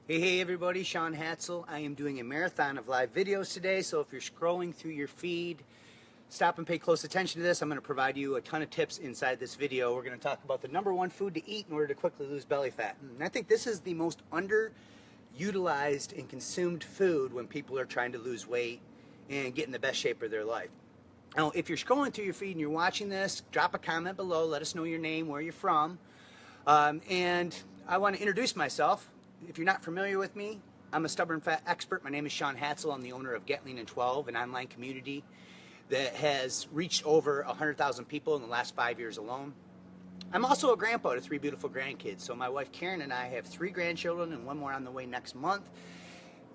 Hey everybody, Shaun Hadsall. I am doing a marathon of live videos today, so if you're scrolling through your feed, stop and pay close attention to this. I'm going to provide you a ton of tips inside this video. We're going to talk about the #1 food to eat in order to quickly lose belly fat. And I think this is the most underutilized and consumed food when people are trying to lose weight and get in the best shape of their life. Now, if you're scrolling through your feed and you're watching this, drop a comment below. Let us know your name, where you're from. And I want to introduce myself. If you're not familiar with me, I'm a stubborn fat expert. My name is Shaun Hadsall. I'm the owner of Get Lean in 12, an online community that has reached over 100,000 people in the last 5 years alone. I'm also a grandpa to 3 beautiful grandkids. So my wife Karen and I have 3 grandchildren and 1 more on the way next month.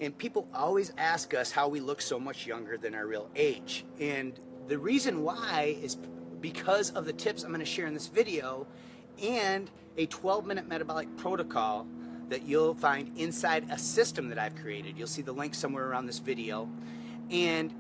And people always ask us how we look so much younger than our real age. And the reason why is because of the tips I'm going to share in this video and a 12-minute metabolic protocol that you'll find inside a system that I've created. You'll see the link somewhere around this video. And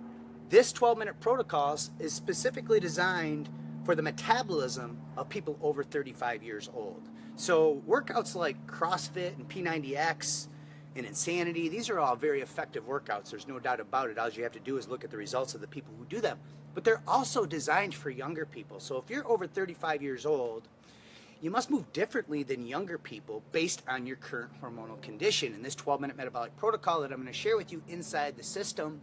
this 12-minute protocol is specifically designed for the metabolism of people over 35 years old. So workouts like CrossFit and P90X and Insanity, these are all very effective workouts. There's no doubt about it. All you have to do is look at the results of the people who do them. But they're also designed for younger people. So if you're over 35 years old, you must move differently than younger people based on your current hormonal condition. And this 12-minute metabolic protocol that I'm going to share with you inside the system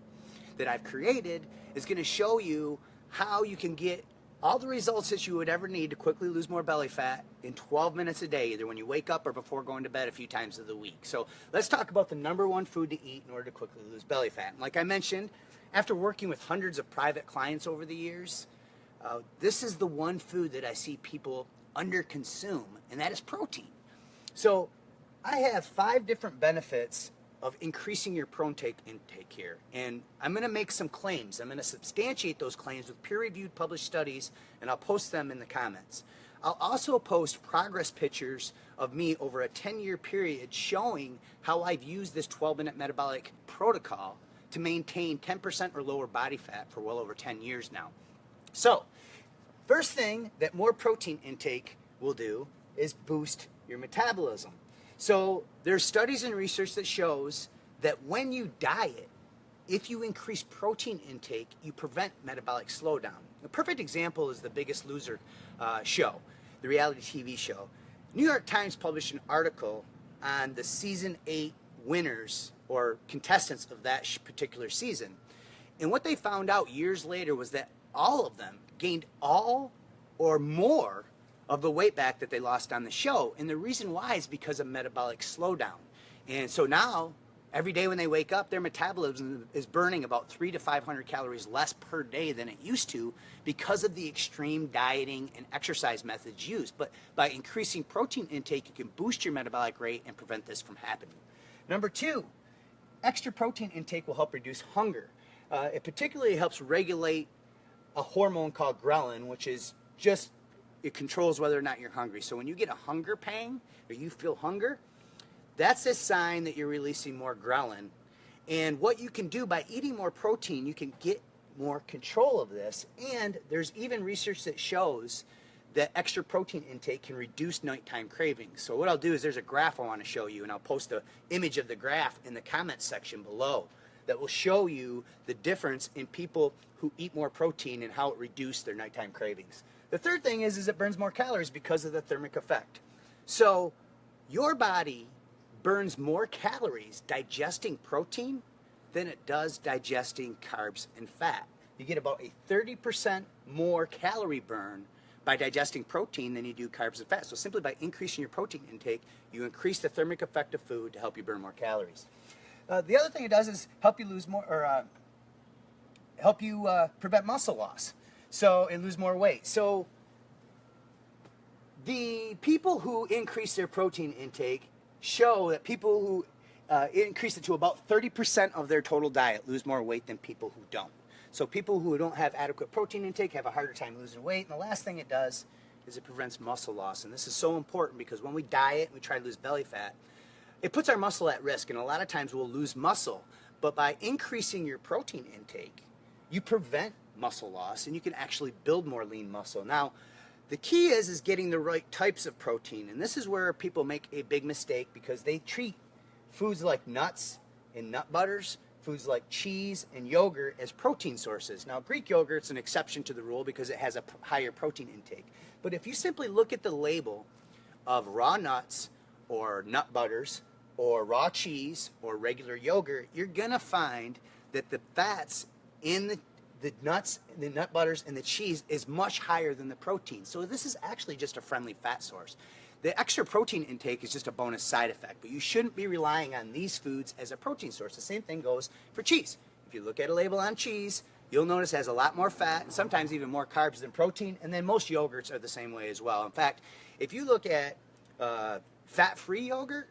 that I've created is going to show you how you can get all the results that you would ever need to quickly lose more belly fat in 12 minutes a day, either when you wake up or before going to bed a few times of the week. So let's talk about the #1 food to eat in order to quickly lose belly fat. And like I mentioned, after working with hundreds of private clients over the years, this is the one food that I see people underconsume, and that is protein. So I have 5 different benefits of increasing your protein intake here, and I'm going to make some claims. I'm going to substantiate those claims with peer-reviewed published studies, and I'll post them in the comments. I'll also post progress pictures of me over a 10-year period showing how I've used this 12-minute metabolic protocol to maintain 10% or lower body fat for well over 10 years now. So first thing that more protein intake will do is boost your metabolism. So there's studies and research that shows that when you diet, if you increase protein intake, you prevent metabolic slowdown. A perfect example is The Biggest Loser show, the reality TV show. New York Times published an article on the season 8 winners or contestants of that particular season. And what they found out years later was that all of them gained all or more of the weight back that they lost on the show. And the reason why is because of metabolic slowdown. And so now, every day when they wake up, their metabolism is burning about 300 to 500 calories less per day than it used to because of the extreme dieting and exercise methods used. But by increasing protein intake, you can boost your metabolic rate and prevent this from happening. #2, extra protein intake will help reduce hunger. It particularly helps regulate a hormone called ghrelin, which is just, it controls whether or not you're hungry. So when you get a hunger pang or you feel hunger, that's a sign that you're releasing more ghrelin. And what you can do by eating more protein, you can get more control of this. And there's even research that shows that extra protein intake can reduce nighttime cravings. So what I'll do is there's a graph I want to show you, and I'll post an image of the graph in the comments section below that will show you the difference in people who eat more protein and how it reduced their nighttime cravings. The third thing is it burns more calories because of the thermic effect. So your body burns more calories digesting protein than it does digesting carbs and fat. You get about a 30% more calorie burn by digesting protein than you do carbs and fat. So simply by increasing your protein intake, you increase the thermic effect of food to help you burn more calories. The other thing it does is help you lose more, or help you prevent muscle loss, and lose more weight. So the people who increase their protein intake show that people who increase it to about 30% of their total diet lose more weight than people who don't. So people who don't have adequate protein intake have a harder time losing weight. And the last thing it does is it prevents muscle loss. And this is so important because when we diet and we try to lose belly fat, it puts our muscle at risk, and a lot of times we'll lose muscle. But by increasing your protein intake, you prevent muscle loss, and you can actually build more lean muscle. Now, the key is getting the right types of protein, and this is where people make a big mistake because they treat foods like nuts and nut butters, foods like cheese and yogurt as protein sources. Now, Greek yogurt's an exception to the rule because it has a higher protein intake. But if you simply look at the label of raw nuts or nut butters or raw cheese or regular yogurt, you're gonna find that the fats in the nuts, the nut butters, and the cheese is much higher than the protein. So this is actually just a friendly fat source. The extra protein intake is just a bonus side effect, but you shouldn't be relying on these foods as a protein source. The same thing goes for cheese. If you look at a label on cheese, you'll notice it has a lot more fat and sometimes even more carbs than protein, and then most yogurts are the same way as well. In fact, if you look at fat-free yogurt,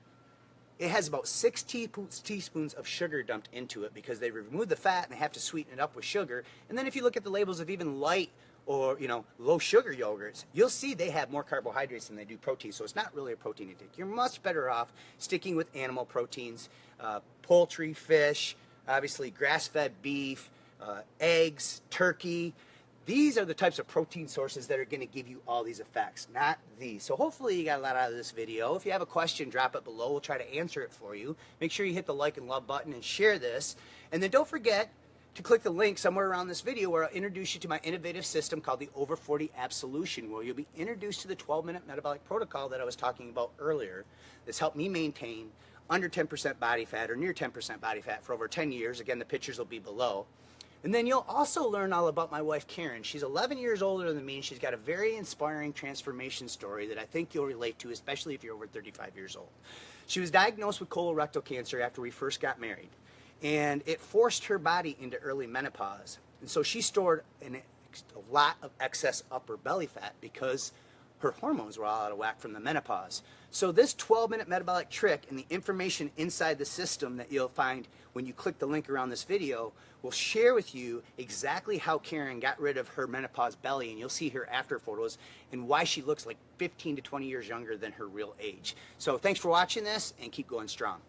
it has about 6 teaspoons of sugar dumped into it because they remove the fat and they have to sweeten it up with sugar. And then if you look at the labels of even light or low sugar yogurts, you'll see they have more carbohydrates than they do protein. So it's not really a protein intake. You're much better off sticking with animal proteins, poultry, fish, obviously grass-fed beef, eggs, turkey. These are the types of protein sources that are going to give you all these effects, not these. So hopefully you got a lot out of this video. If you have a question, drop it below. We'll try to answer it for you. Make sure you hit the like and love button and share this. And then don't forget to click the link somewhere around this video where I'll introduce you to my innovative system called the Over 40 Absolution, where you'll be introduced to the 12-minute metabolic protocol that I was talking about earlier that's helped me maintain under 10% body fat or near 10% body fat for over 10 years. Again, the pictures will be below. And then you'll also learn all about my wife, Karen. She's 11 years older than me, and she's got a very inspiring transformation story that I think you'll relate to, especially if you're over 35 years old. She was diagnosed with colorectal cancer after we first got married, and it forced her body into early menopause. And so she stored a lot of excess upper belly fat because her hormones were all out of whack from the menopause. So this 12-minute metabolic trick and the information inside the system that you'll find when you click the link around this video will share with you exactly how Karen got rid of her menopause belly, and you'll see her after photos and why she looks like 15 to 20 years younger than her real age. So thanks for watching this, and keep going strong.